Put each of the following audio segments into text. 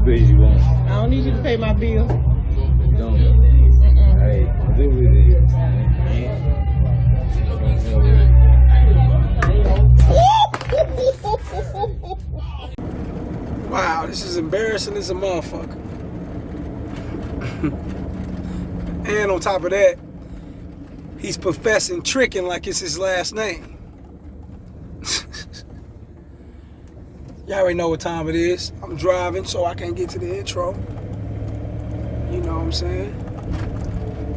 because you won't. I don't need you to pay my bill. Don't. Hey, do with it. Wow, this is embarrassing as a motherfucker. And on top of that, he's professing tricking like it's his last name. Y'all already know what time it is. I'm driving, so I can't get to the intro. You know what I'm saying?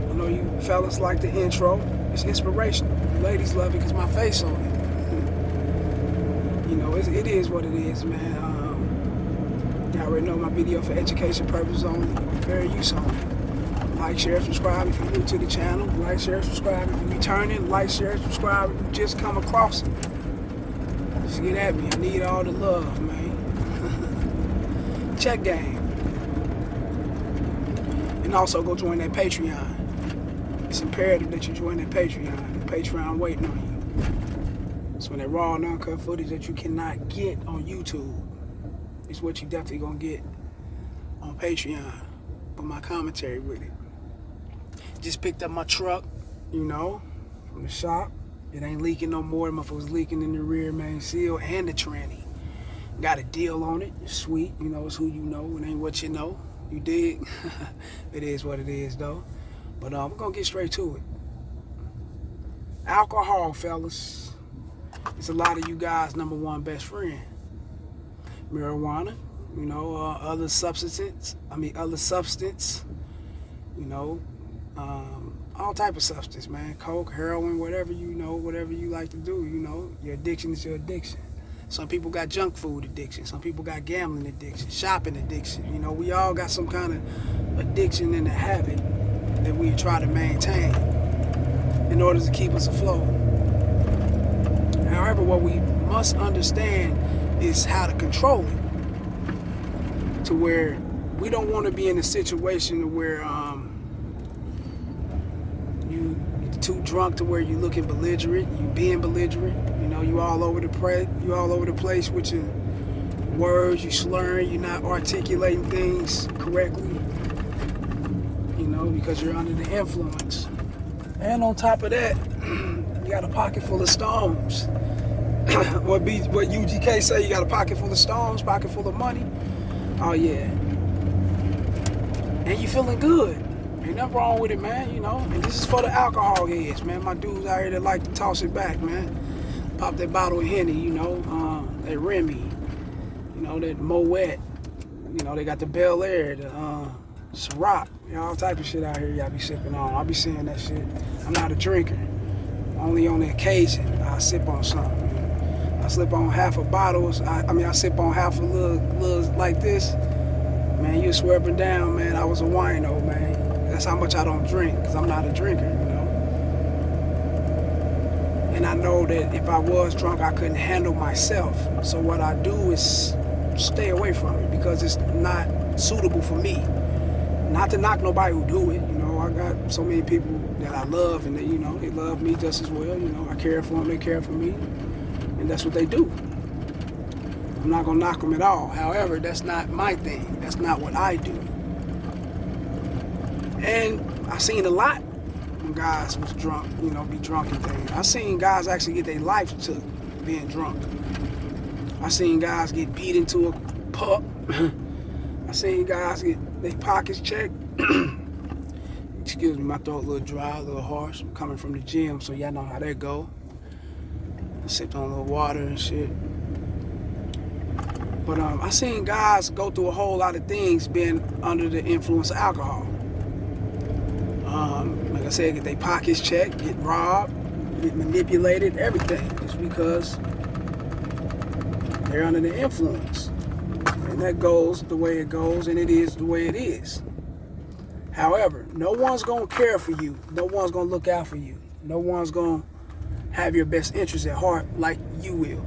I know you fellas like the intro. It's inspirational. Ladies love it because my face on it. You know, it is what it is, man. Y'all already know my video for education purposes only. Fair use only. Like, share, subscribe if you're new to the channel. Like, share, subscribe if you're returning. Like, share, subscribe if you just come across it. Just get at me. I need all the love, man. Check game. And also go join that Patreon. It's imperative that you join that Patreon. The Patreon waiting on you. It's when that raw and uncut footage that you cannot get on YouTube is what you definitely gonna get on Patreon. With my commentary with it. Just picked up my truck, you know, from the shop. It ain't leaking no more. The motherfucker was leaking in the rear main seal and the tranny. Got a deal on it. It's sweet. You know, it's who you know. It ain't what you know. You dig? It is what it is, though. But we're going to get straight to it. Alcohol, fellas. It's a lot of you guys' number one best friend. Marijuana, you know, other substance, you know, all type of substance, man. Coke, heroin, whatever you know, whatever you like to do, you know. Your addiction is your addiction. Some people got junk food addiction. Some people got gambling addiction, shopping addiction. You know, we all got some kind of addiction and a habit that we try to maintain in order to keep us afloat. However, what we must understand is how to control it to where we don't want to be in a situation where you too drunk to where you looking belligerent, you being belligerent, you know, you all over the place with your words, you slurring, you're not articulating things correctly, you know, because you're under the influence. And on top of that, you got a pocket full of stones. What UGK say, you got a pocket full of stones, pocket full of money. Oh yeah. And you feeling good. Ain't nothing wrong with it, man, you know. And this is for the alcohol heads, man. My dudes out here that like to toss it back, man. Pop that bottle of Henny, you know, that Remy, you know, that Moet. You know, they got the Bel Air, the Ciroc, you know, all type of shit out here y'all be sipping on. I'll be seeing that shit. I'm not a drinker. Only on the occasion I sip on something. I slip on half a bottle. I sip on half a little like this. Man, you swear up and down, man, I was a wino, man. That's how much I don't drink, because I'm not a drinker, you know. And I know that if I was drunk, I couldn't handle myself. So what I do is stay away from it, because it's not suitable for me. Not to knock nobody who do it, you know. I got so many people that I love, and they, you know, they love me just as well, you know. I care for them, they care for me. And that's what they do. I'm not gonna knock them at all. However, that's not my thing. That's not what I do. And I seen a lot when guys was drunk, you know, be drunk and things. I seen guys actually get their life took being drunk. I seen guys get beat into a pup. I seen guys get their pockets checked. Excuse me, my throat a little dry, a little harsh. I'm coming from the gym, so y'all know how that go. I sipped on a little water and shit. But I seen guys go through a whole lot of things being under the influence of alcohol. Like I said, get their pockets checked, get robbed, get manipulated, everything. Just because they're under the influence. And that goes the way it goes, and it is the way it is. However, no one's gonna care for you. No one's gonna look out for you. No one's gonna have your best interests at heart like you will.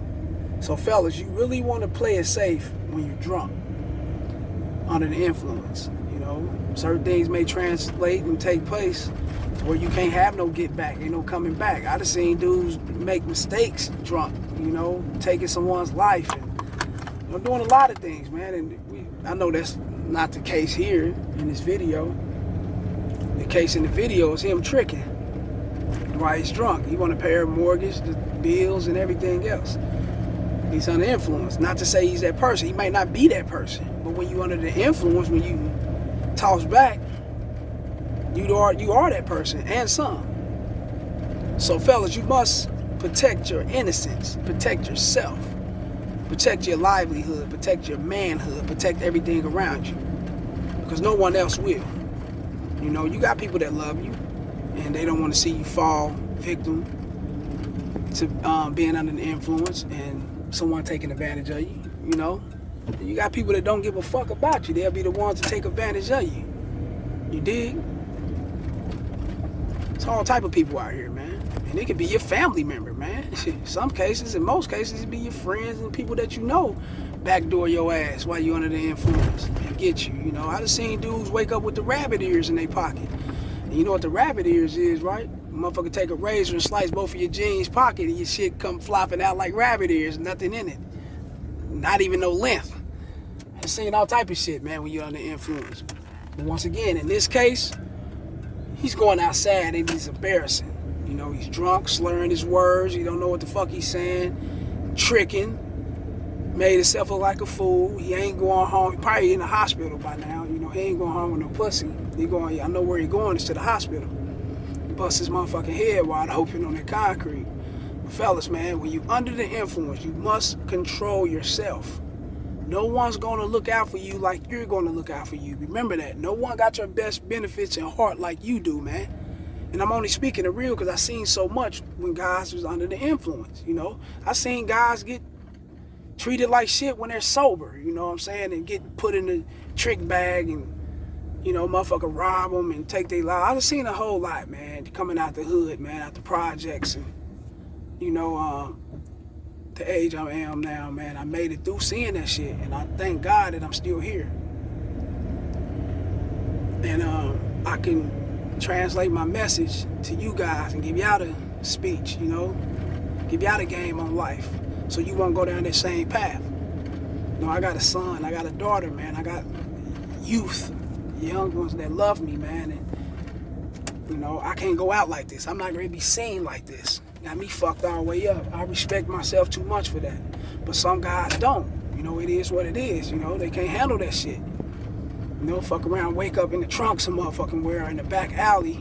So fellas, you really want to play it safe when you're drunk, under the influence. You know, certain things may translate and take place where you can't have no get back, ain't no coming back. I done seen dudes make mistakes drunk, you know, taking someone's life and I'm doing a lot of things, man, and I know that's not the case here in this video. The case in the video is him tricking while he's drunk. He want to pay her mortgage, the bills, and everything else. He's under influence. Not to say he's that person. He might not be that person, but when you under the influence, when you toss back, you are that person and some. So fellas, you must protect your innocence, protect yourself, protect your livelihood, protect your manhood, protect everything around you, because no one else will. You know, you got people that love you and they don't want to see you fall victim to being under the influence and someone taking advantage of you. You know, you got people that don't give a fuck about you. They'll be the ones to take advantage of you. You dig? It's all type of people out here, man. And it could be your family member, man. Some cases, in most cases, it be your friends and people that you know backdoor your ass while you under the influence and get you. You know, I done seen dudes wake up with the rabbit ears in their pocket. And you know what the rabbit ears is, right? A motherfucker take a razor and slice both of your jeans pocket and your shit come flopping out like rabbit ears, nothing in it. Not even no length. I've seen all type of shit, man, when you're under influence. But once again, in this case, he's going outside and he's embarrassing. You know, he's drunk, slurring his words. He don't know what the fuck he's saying. Tricking. Made himself look like a fool. He ain't going home. He probably in the hospital by now. You know, he ain't going home with no pussy. He going, I know where he going, is to the hospital. He bust his motherfucking head wide open on that concrete. But fellas, man, when you under the influence, you must control yourself. No one's going to look out for you like you're going to look out for you. Remember that. No one got your best benefits in heart like you do, man. And I'm only speaking the real because I seen so much when guys was under the influence, you know. I seen guys get treated like shit when they're sober, you know what I'm saying, and get put in the trick bag and, you know, motherfucker rob them and take their life. I've seen a whole lot, man, coming out the hood, man, out the projects, and, you know, the age I am now, man, I made it through seeing that shit, and I thank God that I'm still here. And I can translate my message to you guys and give y'all a speech, you know, give y'all a game on life, so you won't go down that same path. You know, I got a son, I got a daughter, man, I got youth, young ones that love me, man, and, you know, I can't go out like this. I'm not going to be seen like this. Got me fucked all the way up. I respect myself too much for that. But some guys don't. You know, it is what it is. You know, they can't handle that shit. You know, fuck around, wake up in the trunk some motherfucking where in the back alley.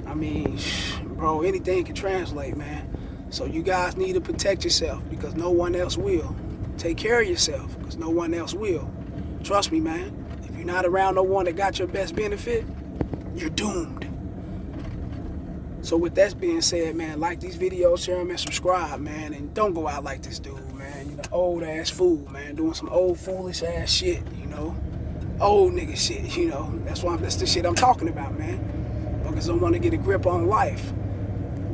I mean, bro, anything can translate, man. So you guys need to protect yourself because no one else will. Take care of yourself because no one else will. Trust me, man. If you're not around no one that got your best benefit, you're doomed. So with that being said, man, like these videos, share them and subscribe, man. And don't go out like this dude, man. You know, old ass fool, man. Doing some old foolish ass shit, you know. Old nigga shit, you know. That's the shit I'm talking about, man. Fuckers don't want to get a grip on life.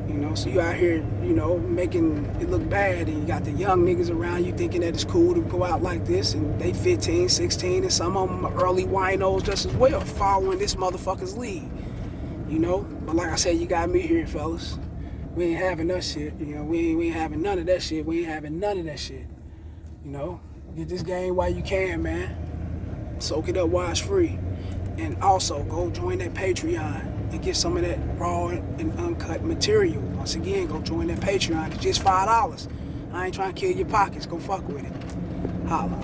You know, so you out here, you know, making it look bad, and you got the young niggas around you thinking that it's cool to go out like this, and they 15, 16, and some of them are early winos just as well, following this motherfucker's lead. You know, but like I said, you got me here, fellas. We ain't having that shit. You know, we ain't having none of that shit. We ain't having none of that shit. You know, get this game while you can, man. Soak it up while it's free. And also, go join that Patreon and get some of that raw and uncut material. Once again, go join that Patreon. It's just $5. I ain't trying to kill your pockets. Go fuck with it. Holla.